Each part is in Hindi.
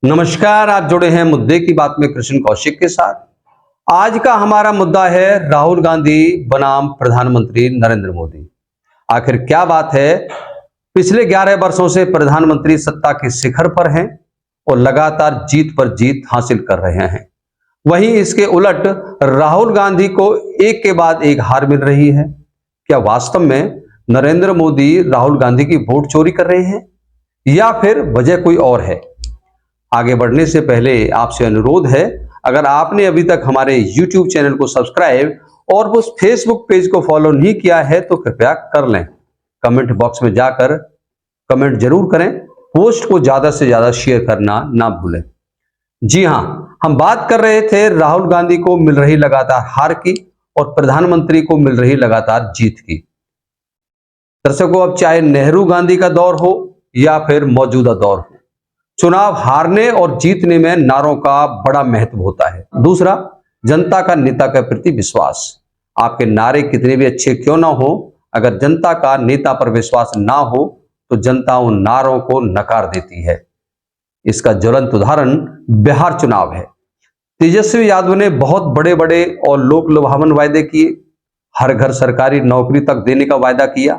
नमस्कार, आप जुड़े हैं मुद्दे की बात में कृष्ण कौशिक के साथ। आज का हमारा मुद्दा है राहुल गांधी बनाम प्रधानमंत्री नरेंद्र मोदी। आखिर क्या बात है? पिछले 11 वर्षों से प्रधानमंत्री सत्ता के शिखर पर हैं और लगातार जीत पर जीत हासिल कर रहे हैं। वहीं इसके उलट राहुल गांधी को एक के बाद एक हार मिल रही है। क्या वास्तव में नरेंद्र मोदी राहुल गांधी की वोट चोरी कर रहे हैं या फिर वजह कोई और है? आगे बढ़ने से पहले आपसे अनुरोध है, अगर आपने अभी तक हमारे YouTube चैनल को सब्सक्राइब और उस Facebook पेज को फॉलो नहीं किया है तो कृपया कर लें। कमेंट बॉक्स में जाकर कमेंट जरूर करें। पोस्ट को ज्यादा से ज्यादा शेयर करना ना भूलें। जी हां, हम बात कर रहे थे राहुल गांधी को मिल रही लगातार हार की और प्रधानमंत्री को मिल रही लगातार जीत की। दर्शकों, अब चाहे नेहरू गांधी का दौर हो या फिर मौजूदा दौर हो, चुनाव हारने और जीतने में नारों का बड़ा महत्व होता है। दूसरा, जनता का नेता के प्रति विश्वास। आपके नारे कितने भी अच्छे क्यों ना हो, अगर जनता का नेता पर विश्वास ना हो तो जनता उन नारों को नकार देती है। इसका ज्वलंत उदाहरण बिहार चुनाव है। तेजस्वी यादव ने बहुत बड़े बड़े और लोक लुभावन वायदे किए, हर घर सरकारी नौकरी तक देने का वायदा किया,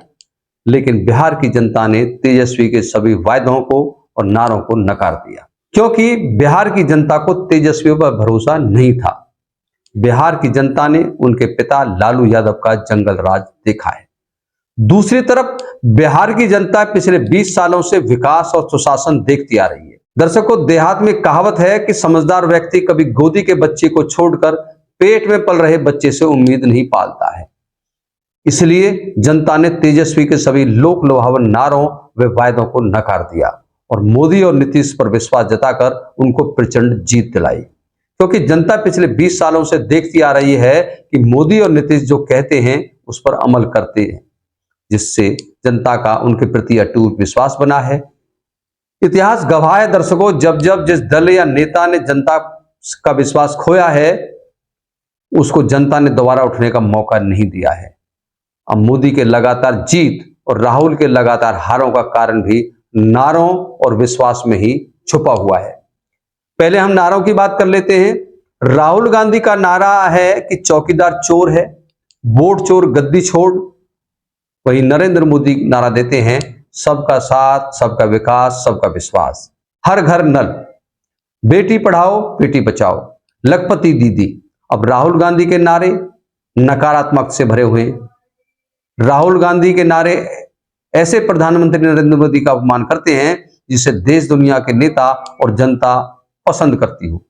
लेकिन बिहार की जनता ने तेजस्वी के सभी वायदों को और नारों को नकार दिया, क्योंकि बिहार की जनता को तेजस्वी पर भरोसा नहीं था। बिहार की जनता ने उनके पिता लालू यादव का जंगल राज देखा है। दूसरी तरफ बिहार की जनता पिछले 20 सालों से विकास और सुशासन देखती आ रही है। दर्शकों, देहात में कहावत है कि समझदार व्यक्ति कभी गोदी के बच्चे को छोड़कर पेट में पल रहे बच्चे से उम्मीद नहीं पालता है। इसलिए जनता ने तेजस्वी के सभी लोक लुभावन नारों व वायदों को नकार दिया और मोदी और नीतीश पर विश्वास जताकर उनको प्रचंड जीत दिलाई। क्योंकि जनता पिछले 20 सालों से देखती आ रही है कि मोदी और नीतीश जो कहते हैं उस पर अमल करते हैं, जिससे जनता का उनके प्रति अटूट विश्वास बना है। इतिहास गवाह है दर्शकों, जब जब जिस दल या नेता ने जनता का विश्वास खोया है, उसको जनता ने दोबारा उठने का मौका नहीं दिया है। अब मोदी के लगातार जीत और राहुल के लगातार हारों का कारण भी नारों और विश्वास में ही छुपा हुआ है। पहले हम नारों की बात कर लेते हैं। राहुल गांधी का नारा है कि चौकीदार चोर है, वोट चोर गद्दी छोड़। वहीं नरेंद्र मोदी नारा देते हैं सबका साथ, सबका विकास, सबका विश्वास, हर घर नल, बेटी पढ़ाओ बेटी बचाओ, लखपति दीदी। अब राहुल गांधी के नारे नकारात्मक से भरे हुए हैं। राहुल गांधी के नारे ऐसे प्रधानमंत्री नरेंद्र मोदी का अपमान करते हैं जिसे देश दुनिया के नेता और जनता पसंद करती हो।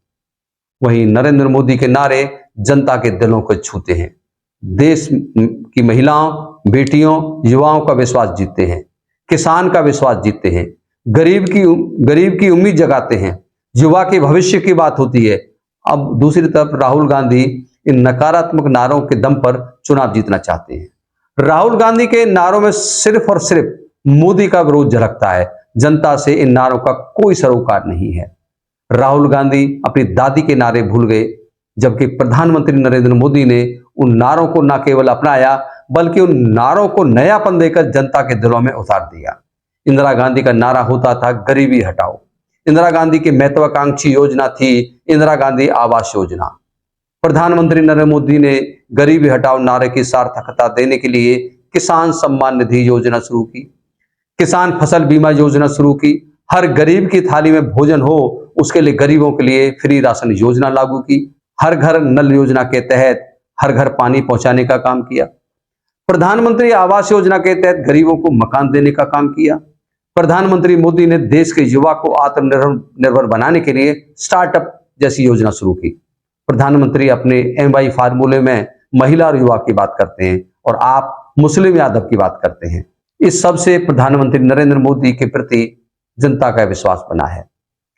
वहीं नरेंद्र मोदी के नारे जनता के दिलों को छूते हैं, देश की महिलाओं, बेटियों, युवाओं का विश्वास जीतते हैं, किसान का विश्वास जीतते हैं, गरीब की उम्मीद जगाते हैं, युवा के भविष्य की बात होती है। अब दूसरी तरफ राहुल गांधी इन नकारात्मक नारों के दम पर चुनाव जीतना चाहते हैं। राहुल गांधी के नारों में सिर्फ और सिर्फ मोदी का विरोध झलकता है, जनता से इन नारों का कोई सरोकार नहीं है। राहुल गांधी अपनी दादी के नारे भूल गए, जबकि प्रधानमंत्री नरेंद्र मोदी ने उन नारों को न केवल अपनाया बल्कि उन नारों को नयापन देकर जनता के दिलों में उतार दिया। इंदिरा गांधी का नारा होता था गरीबी हटाओ। इंदिरा गांधी की महत्वाकांक्षी योजना थी इंदिरा गांधी आवास योजना। प्रधानमंत्री नरेंद्र मोदी ने गरीबी हटाओ नारे की सार्थकता देने के लिए किसान सम्मान निधि योजना शुरू की, किसान फसल बीमा योजना शुरू की, हर गरीब की थाली में भोजन हो उसके लिए गरीबों के लिए फ्री राशन योजना लागू की, हर घर नल योजना के तहत हर घर पानी पहुंचाने का काम किया, प्रधानमंत्री आवास योजना के तहत गरीबों को मकान देने का काम किया। प्रधानमंत्री मोदी ने देश के युवा को आत्मनिर्भर बनाने के लिए स्टार्टअप जैसी योजना शुरू की। प्रधानमंत्री अपने MY फार्मूले में महिला और युवा की बात करते हैं और आप मुस्लिम यादव की बात करते हैं। इस सब से प्रधानमंत्री नरेंद्र मोदी के प्रति जनता का विश्वास बना है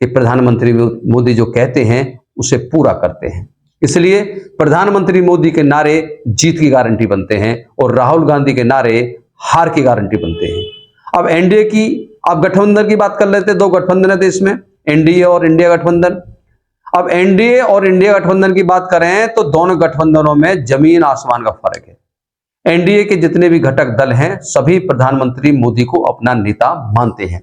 कि प्रधानमंत्री मोदी जो कहते हैं उसे पूरा करते हैं। इसलिए प्रधानमंत्री मोदी के नारे जीत की गारंटी बनते हैं और राहुल गांधी के नारे हार की गारंटी बनते हैं। अब एनडीए की, अब गठबंधन की बात कर लेते हैं। 2 गठबंधन है देश में, एनडीए और इंडिया गठबंधन। अब एनडीए और इंडिया गठबंधन की बात करें तो दोनों गठबंधनों में जमीन आसमान का फर्क है। एनडीए के जितने भी घटक दल हैं सभी प्रधानमंत्री मोदी को अपना नेता मानते हैं।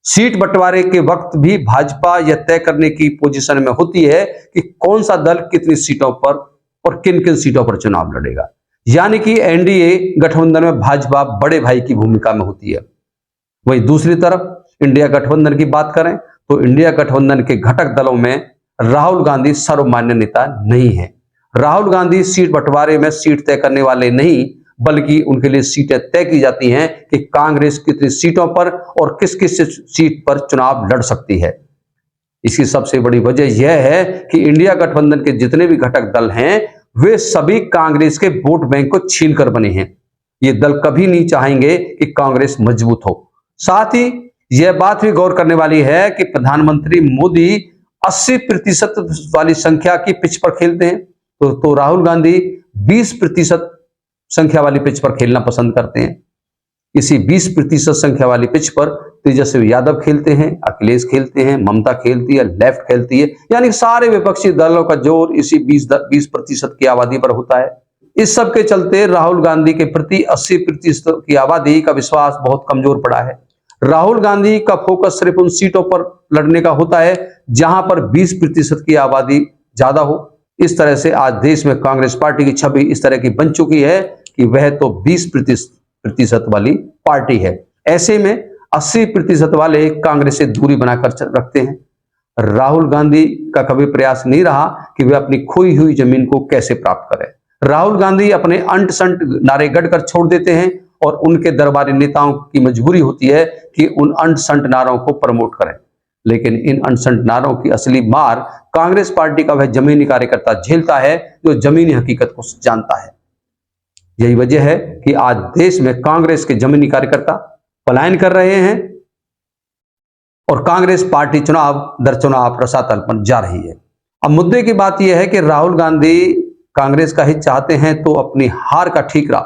सीट बंटवारे के वक्त भी भाजपा यह तय करने की पोजीशन में होती है कि कौन सा दल कितनी सीटों पर और किन किन सीटों पर चुनाव लड़ेगा। यानी कि एनडीए गठबंधन में भाजपा बड़े भाई की भूमिका में होती है। वहीं दूसरी तरफ इंडिया गठबंधन की बात करें तो इंडिया गठबंधन के घटक दलों में राहुल गांधी सर्वमान्य नेता नहीं है। राहुल गांधी सीट बंटवारे में सीट तय करने वाले नहीं, बल्कि उनके लिए सीटें तय की जाती हैं कि कांग्रेस कितनी सीटों पर और किस किस सीट पर चुनाव लड़ सकती है। इसकी सबसे बड़ी वजह यह है कि इंडिया गठबंधन के जितने भी घटक दल हैं वे सभी कांग्रेस के वोट बैंक को छीनकर बने हैं। ये दल कभी नहीं चाहेंगे कि कांग्रेस मजबूत हो। साथ ही यह बात भी गौर करने वाली है कि प्रधानमंत्री मोदी 80% वाली संख्या की पिच पर खेलते हैं, तो राहुल गांधी 20% संख्या वाली पिच पर खेलना पसंद करते हैं। इसी 20% संख्या वाली पिच पर तेजस्वी यादव खेलते हैं, अखिलेश खेलते हैं, ममता खेलती है, लेफ्ट खेलती है, यानी सारे विपक्षी दलों का जोर इसी 20% की आबादी पर होता है। इस सब के चलते राहुल गांधी के प्रति 80% की आबादी का विश्वास बहुत कमजोर पड़ा है। राहुल गांधी का फोकस सिर्फ उन सीटों पर लड़ने का होता है जहां पर 20% की आबादी ज्यादा हो। इस तरह से आज देश में कांग्रेस पार्टी की छवि इस तरह की बन चुकी है कि वह तो 20% वाली पार्टी है। ऐसे में 80% वाले कांग्रेस से दूरी बनाकर रखते हैं। राहुल गांधी का कभी प्रयास नहीं रहा कि वे अपनी खोई हुई जमीन को कैसे प्राप्त करें। राहुल गांधी अपने अंट संट नारे गढ़कर छोड़ देते हैं और उनके दरबारी नेताओं की मजबूरी होती है कि उन अंट संट नारों को प्रमोट करें। लेकिन इन अंट संट नारों की असली मार कांग्रेस पार्टी का वह जमीनी कार्यकर्ता झेलता है जो जमीनी हकीकत को जानता है। यही वजह है कि आज देश में कांग्रेस के जमीनी कार्यकर्ता पलायन कर रहे हैं और कांग्रेस पार्टी चुनाव दर चुनाव रसातल पर जा रही है। अब मुद्दे की बात यह है कि राहुल गांधी कांग्रेस का हित चाहते हैं तो अपनी हार का ठीकरा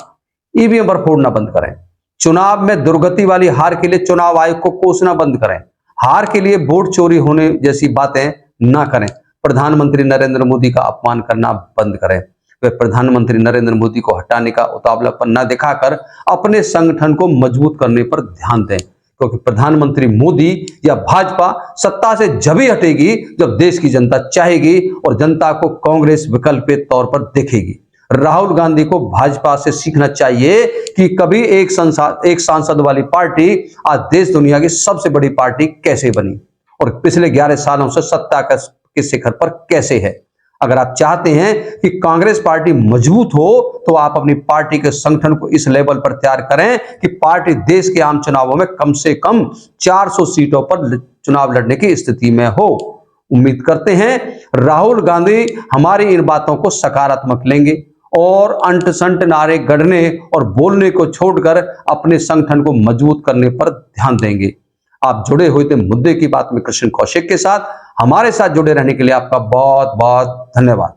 ईवीएम पर फोड़ना बंद करें। चुनाव में दुर्गति वाली हार के लिए चुनाव आयोग को कोसना बंद करें। हार के लिए वोट चोरी होने जैसी बातें ना करें। प्रधानमंत्री नरेंद्र मोदी का अपमान करना बंद करें। वे प्रधानमंत्री नरेंद्र मोदी को हटाने का उतावलापन न दिखाकर अपने संगठन को मजबूत करने पर ध्यान दें, क्योंकि प्रधानमंत्री मोदी या भाजपा सत्ता से जभी हटेगी जब देश की जनता चाहेगी और जनता को कांग्रेस विकल्प के तौर पर देखेगी। राहुल गांधी को भाजपा से सीखना चाहिए कि कभी एक सांसद वाली पार्टी आज देश दुनिया की सबसे बड़ी पार्टी कैसे बनी और पिछले 11 सालों से सत्ता के शिखर पर कैसे है। अगर आप चाहते हैं कि कांग्रेस पार्टी मजबूत हो तो आप अपनी पार्टी के संगठन को इस लेवल पर तैयार करें कि पार्टी देश के आम चुनावों में कम से कम 400 सीटों पर चुनाव लड़ने की स्थिति में हो। उम्मीद करते हैं राहुल गांधी हमारी इन बातों को सकारात्मक लेंगे और अंट संट नारे गढ़ने और बोलने को छोड़कर अपने संगठन को मजबूत करने पर ध्यान देंगे। आप जुड़े हुए थे मुद्दे की बात में कृष्ण कौशिक के साथ। हमारे साथ जुड़े रहने के लिए आपका बहुत बहुत धन्यवाद।